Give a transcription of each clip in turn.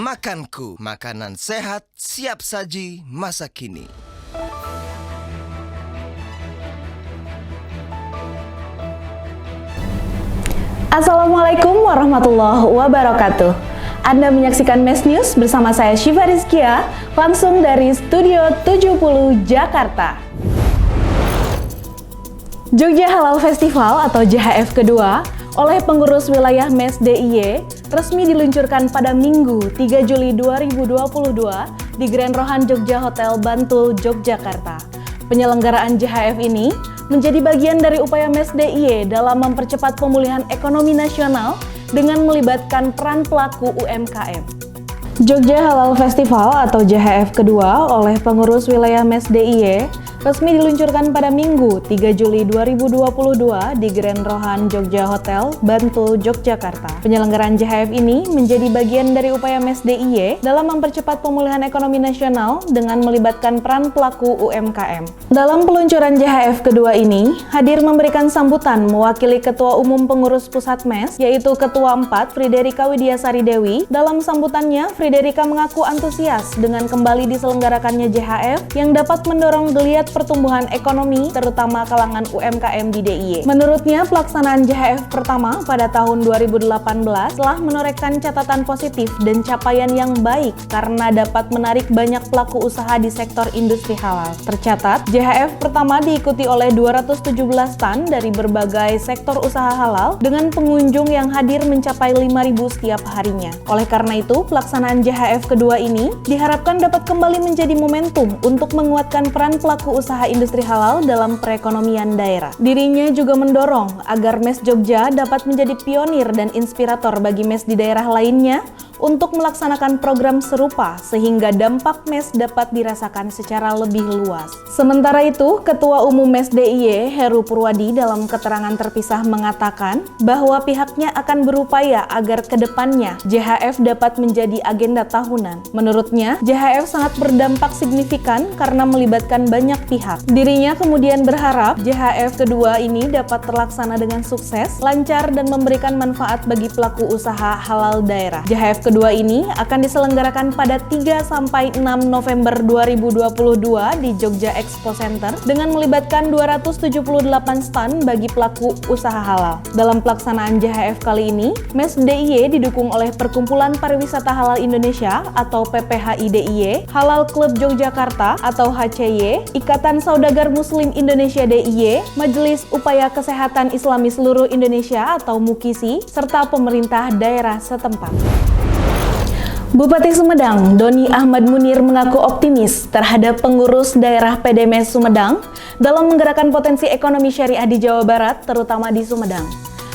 Makanku, makanan sehat siap saji masa kini. Assalamualaikum warahmatullahi wabarakatuh. Anda menyaksikan Mes News bersama saya Syifa Rizkia, langsung dari Studio 70 Jakarta. Jogja Halal Festival atau JHF kedua oleh pengurus wilayah Mes DIY resmi diluncurkan pada Minggu 3 Juli 2022 di Grand Rohan Jogja Hotel Bantul, Yogyakarta. Penyelenggaraan JHF ini menjadi bagian dari upaya Mes DIY dalam mempercepat pemulihan ekonomi nasional dengan melibatkan peran pelaku UMKM. Jogja Halal Festival atau JHF kedua oleh pengurus wilayah Mes DIY resmi diluncurkan pada Minggu 3 Juli 2022 di Grand Rohan Jogja Hotel, Bantul, Yogyakarta. Penyelenggaraan JHF ini menjadi bagian dari upaya Mes DIY dalam mempercepat pemulihan ekonomi nasional dengan melibatkan peran pelaku UMKM. Dalam peluncuran JHF kedua ini, hadir memberikan sambutan mewakili Ketua Umum Pengurus Pusat Mes, yaitu Ketua 4 Friderika Widiasari Dewi. Dalam sambutannya, Friderika mengaku antusias dengan kembali diselenggarakannya JHF yang dapat mendorong geliat pertumbuhan ekonomi, terutama kalangan UMKM di DIY. Menurutnya, pelaksanaan JHF pertama pada tahun 2018 telah menorehkan catatan positif dan capaian yang baik karena dapat menarik banyak pelaku usaha di sektor industri halal. Tercatat, JHF pertama diikuti oleh 217 stand dari berbagai sektor usaha halal dengan pengunjung yang hadir mencapai 5.000 setiap harinya. Oleh karena itu, pelaksanaan JHF kedua ini diharapkan dapat kembali menjadi momentum untuk menguatkan peran pelaku usaha industri halal dalam perekonomian daerah. Dirinya juga mendorong agar Mes Jogja dapat menjadi pionir dan inspirator bagi mes di daerah lainnya untuk melaksanakan program serupa sehingga dampak mes dapat dirasakan secara lebih luas. Sementara itu, Ketua Umum Mes DIY Heru Purwadi dalam keterangan terpisah mengatakan bahwa pihaknya akan berupaya agar kedepannya JHF dapat menjadi agenda tahunan. Menurutnya, JHF sangat berdampak signifikan karena melibatkan banyak pihak. Dirinya kemudian berharap JHF kedua ini dapat terlaksana dengan sukses, lancar, dan memberikan manfaat bagi pelaku usaha halal daerah. JHF kedua ini akan diselenggarakan pada 3-6 November 2022 di Jogja Expo Center dengan melibatkan 278 stand bagi pelaku usaha halal. Dalam pelaksanaan JHF kali ini, Mes DIY didukung oleh Perkumpulan Pariwisata Halal Indonesia atau PPHI DIY, Halal Club Yogyakarta atau HCY, Ikatan Saudagar Muslim Indonesia DIY, Majelis Upaya Kesehatan Islami Seluruh Indonesia atau MUKISI, serta pemerintah daerah setempat. Bupati Sumedang, Doni Ahmad Munir mengaku optimis terhadap pengurus daerah PDMes Sumedang dalam menggerakkan potensi ekonomi syariah di Jawa Barat, terutama di Sumedang.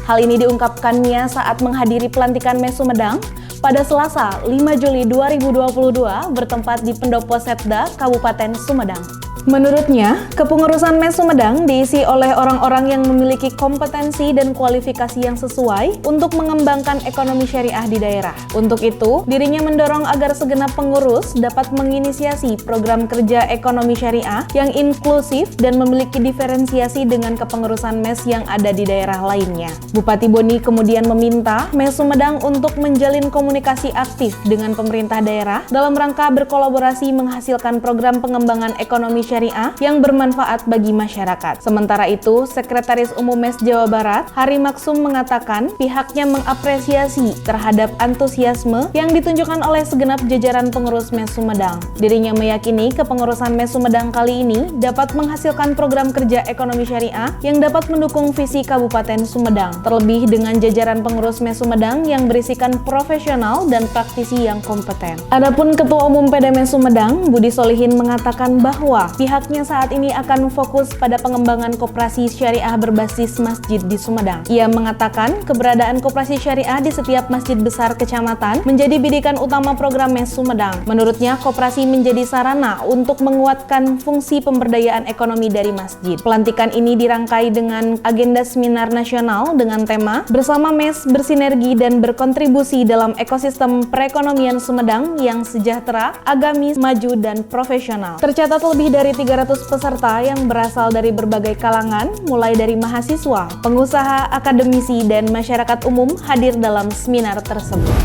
Hal ini diungkapkannya saat menghadiri pelantikan Mes Sumedang pada Selasa 5 Juli 2022 bertempat di Pendopo Setda, Kabupaten Sumedang. Menurutnya, kepengurusan Mes Sumedang diisi oleh orang-orang yang memiliki kompetensi dan kualifikasi yang sesuai untuk mengembangkan ekonomi syariah di daerah. Untuk itu, dirinya mendorong agar segenap pengurus dapat menginisiasi program kerja ekonomi syariah yang inklusif dan memiliki diferensiasi dengan kepengurusan Mes yang ada di daerah lainnya. Bupati Boni kemudian meminta Mes Sumedang untuk menjalin komunikasi aktif dengan pemerintah daerah dalam rangka berkolaborasi menghasilkan program pengembangan ekonomi syariah yang bermanfaat bagi masyarakat. Sementara itu, Sekretaris Umum Mes Jawa Barat, Hari Maksum mengatakan pihaknya mengapresiasi terhadap antusiasme yang ditunjukkan oleh segenap jajaran pengurus Mes Sumedang. Dirinya meyakini kepengurusan Mes Sumedang kali ini dapat menghasilkan program kerja ekonomi syariah yang dapat mendukung visi Kabupaten Sumedang. Terlebih dengan jajaran pengurus Mes Sumedang yang berisikan profesional dan praktisi yang kompeten. Adapun Ketua Umum PDMes Sumedang, Budi Solihin mengatakan bahwa pihaknya saat ini akan fokus pada pengembangan koperasi syariah berbasis masjid di Sumedang. Ia mengatakan keberadaan koperasi syariah di setiap masjid besar kecamatan menjadi bidikan utama program Mes Sumedang. Menurutnya, koperasi menjadi sarana untuk menguatkan fungsi pemberdayaan ekonomi dari masjid. Pelantikan ini dirangkai dengan agenda seminar nasional dengan tema Bersama Mes Bersinergi dan Berkontribusi dalam Ekosistem Perekonomian Sumedang yang Sejahtera, Agamis, Maju, dan Profesional. Tercatat lebih dari 300 peserta yang berasal dari berbagai kalangan, mulai dari mahasiswa, pengusaha, akademisi, dan masyarakat umum hadir dalam seminar tersebut.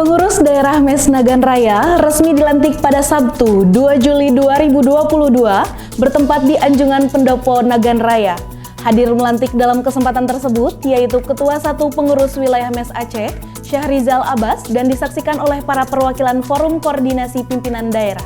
Pengurus daerah Mes Nagan Raya resmi dilantik pada Sabtu 2 Juli 2022 bertempat di Anjungan Pendopo Nagan Raya. Hadir melantik dalam kesempatan tersebut yaitu Ketua 1 Pengurus Wilayah Mes Aceh, Syahrizal Abbas, dan disaksikan oleh para perwakilan Forum Koordinasi Pimpinan Daerah.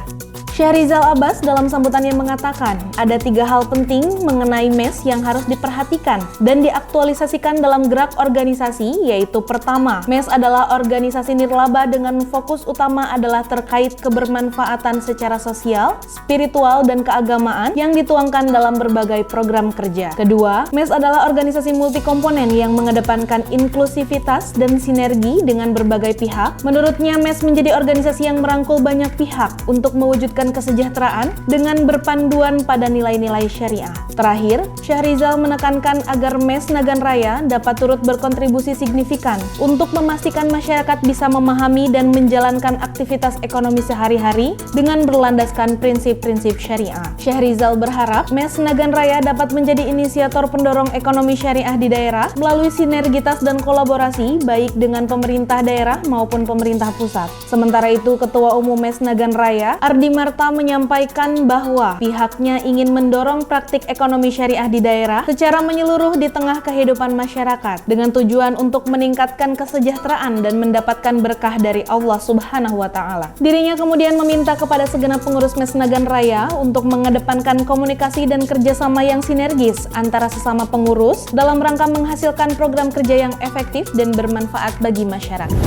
Syahrizal Abbas dalam sambutannya mengatakan ada 3 hal penting mengenai MES yang harus diperhatikan dan diaktualisasikan dalam gerak organisasi, yaitu pertama, MES adalah organisasi nirlaba dengan fokus utama adalah terkait kebermanfaatan secara sosial, spiritual, dan keagamaan yang dituangkan dalam berbagai program kerja. Kedua, MES adalah organisasi multikomponen yang mengedepankan inklusivitas dan sinergi dengan berbagai pihak. Menurutnya, MES menjadi organisasi yang merangkul banyak pihak untuk mewujudkan kesejahteraan dengan berpanduan pada nilai-nilai syariah. Terakhir, Syahrizal menekankan agar MES Nagan Raya dapat turut berkontribusi signifikan untuk memastikan masyarakat bisa memahami dan menjalankan aktivitas ekonomi sehari-hari dengan berlandaskan prinsip-prinsip syariah. Syahrizal berharap MES Nagan Raya dapat menjadi inisiator pendorong ekonomi syariah di daerah melalui sinergitas dan kolaborasi baik dengan pemerintah daerah maupun pemerintah pusat. Sementara itu, Ketua Umum MES Nagan Raya, Ardi Marta, menyampaikan bahwa pihaknya ingin mendorong praktik ekonomi syariah di daerah secara menyeluruh di tengah kehidupan masyarakat dengan tujuan untuk meningkatkan kesejahteraan dan mendapatkan berkah dari Allah Subhanahu wa Ta'ala. Dirinya kemudian meminta kepada segenap pengurus MES Nagan Raya untuk mengedepankan komunikasi dan kerjasama yang sinergis antara sesama pengurus dalam rangka menghasilkan program kerja yang efektif dan bermanfaat bagi masyarakat.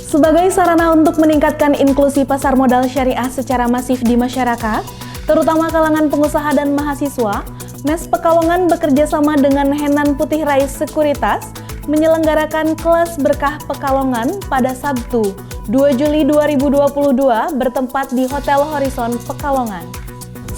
Sebagai sarana untuk meningkatkan inklusi pasar modal syariah secara masif di masyarakat, terutama kalangan pengusaha dan mahasiswa, MES Pekalongan bekerja sama dengan Henan Putih Rais Sekuritas menyelenggarakan kelas berkah Pekalongan pada Sabtu 2 Juli 2022 bertempat di Hotel Horizon Pekalongan.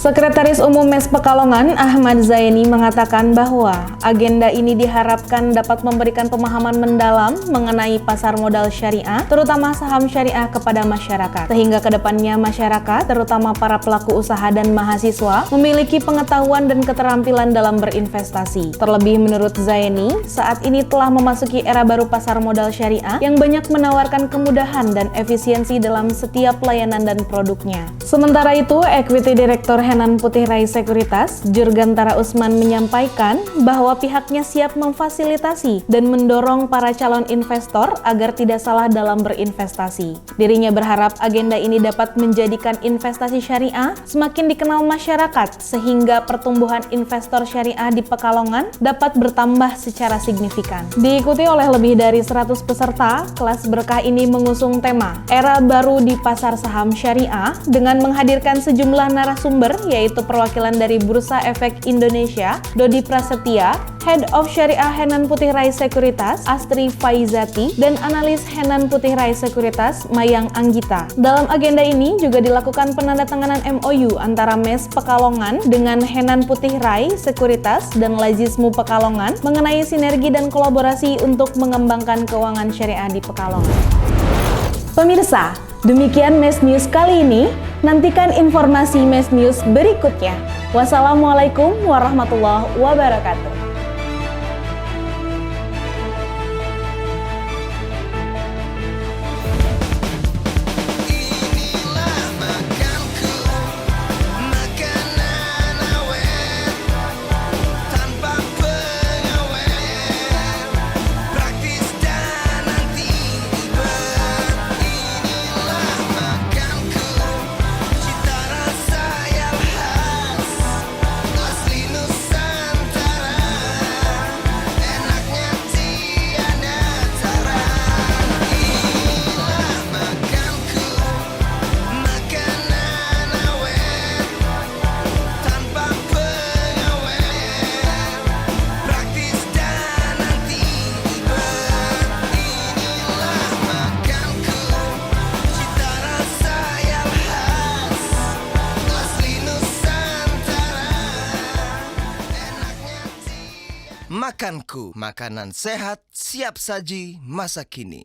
Sekretaris Umum MES Pekalongan, Ahmad Zaini, mengatakan bahwa agenda ini diharapkan dapat memberikan pemahaman mendalam mengenai pasar modal syariah, terutama saham syariah kepada masyarakat, sehingga kedepannya masyarakat, terutama para pelaku usaha dan mahasiswa, memiliki pengetahuan dan keterampilan dalam berinvestasi. Terlebih menurut Zaini, saat ini telah memasuki era baru pasar modal syariah yang banyak menawarkan kemudahan dan efisiensi dalam setiap pelayanan dan produknya. Sementara itu, Equity Director Henan Putih Rais Sekuritas, Jurgantara Usman, menyampaikan bahwa pihaknya siap memfasilitasi dan mendorong para calon investor agar tidak salah dalam berinvestasi. Dirinya berharap agenda ini dapat menjadikan investasi syariah semakin dikenal masyarakat sehingga pertumbuhan investor syariah di Pekalongan dapat bertambah secara signifikan. Diikuti oleh lebih dari 100 peserta, kelas berkah ini mengusung tema Era Baru di Pasar Saham Syariah dengan menghadirkan sejumlah narasumber yaitu perwakilan dari Bursa Efek Indonesia, Dodi Prasetya, Head of Syariah Henan Putih Rais Sekuritas, Astri Faizati, dan analis Henan Putih Rais Sekuritas, Mayang Anggita. Dalam agenda ini juga dilakukan penandatanganan MOU antara MES Pekalongan dengan Henan Putih Rais Sekuritas dan Lazismu Pekalongan mengenai sinergi dan kolaborasi untuk mengembangkan keuangan syariah di Pekalongan. Pemirsa, demikian MES News kali ini. Nantikan informasi MES News berikutnya. Wassalamualaikum warahmatullahi wabarakatuh. Makanku, makanan sehat siap saji masa kini.